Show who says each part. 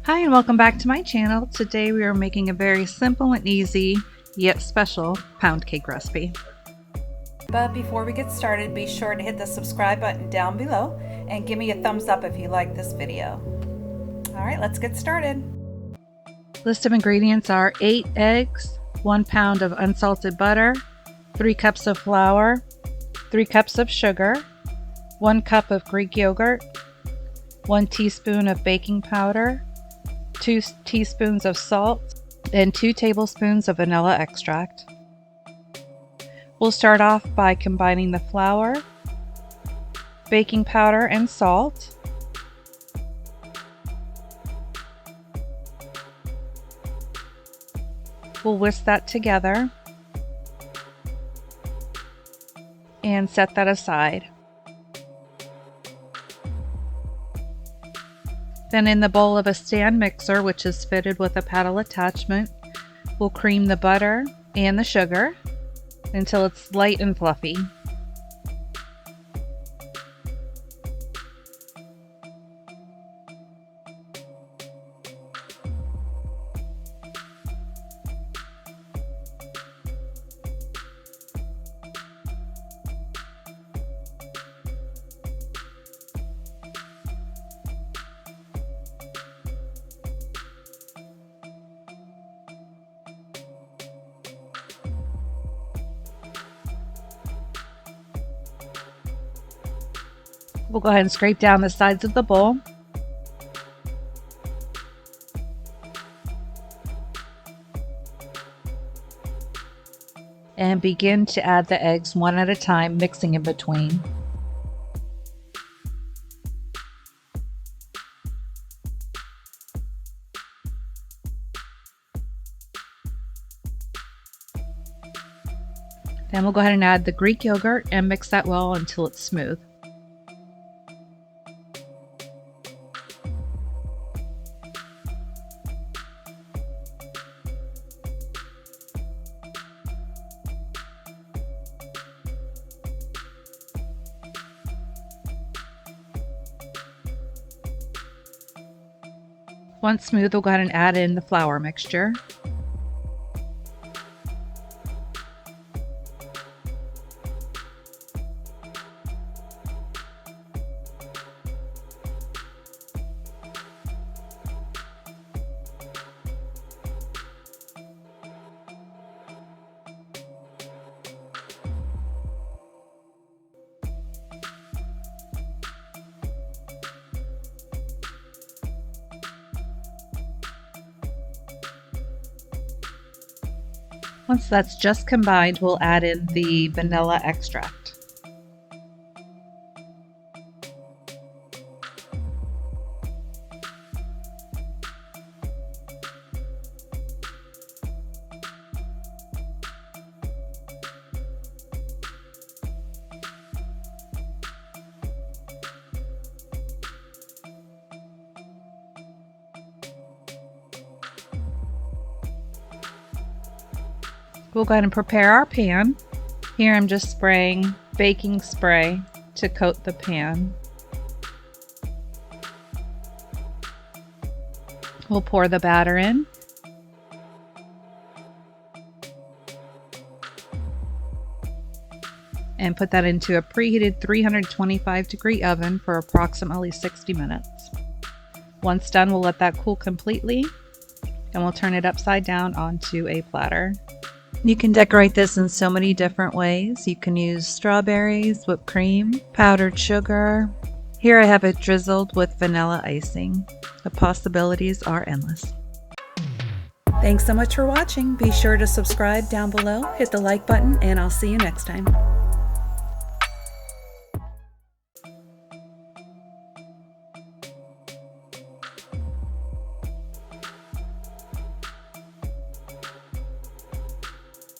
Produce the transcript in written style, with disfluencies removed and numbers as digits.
Speaker 1: Hi and welcome back to my channel. Today we are making a very simple and easy yet special pound cake recipe.
Speaker 2: But before we get started, be sure to hit the subscribe button down below and give me a thumbs up if you like this video. Alright, let's get started.
Speaker 1: List of ingredients are 8 eggs, 1 pound of unsalted butter, 3 cups of flour, 3 cups of sugar, 1 cup of Greek yogurt, 1 teaspoon of baking powder, 2 teaspoons of salt, and 2 tablespoons of vanilla extract. We'll start off by combining the flour, baking powder, and salt. We'll whisk that together and set that aside. Then in the bowl of a stand mixer, which is fitted with a paddle attachment, we'll cream the butter and the sugar until it's light and fluffy. We'll go ahead and scrape down the sides of the bowl. And begin to add the eggs one at a time, mixing in between. Then we'll go ahead and add the Greek yogurt and mix that well until it's smooth. Once smooth, we'll go ahead and add in the flour mixture. Once that's just combined, we'll add in the vanilla extract. We'll go ahead and prepare our pan. Here I'm just spraying baking spray to coat the pan. We'll pour the batter in. And put that into a preheated 325-degree oven for approximately 60 minutes. Once done, we'll let that cool completely, and we'll turn it upside down onto a platter. You can decorate this in so many different ways. You can use strawberries, whipped cream, powdered sugar. Here I have it drizzled with vanilla icing. The possibilities are endless.
Speaker 2: Thanks so much for watching. Be sure to subscribe down below, hit the like button, and I'll see you next time.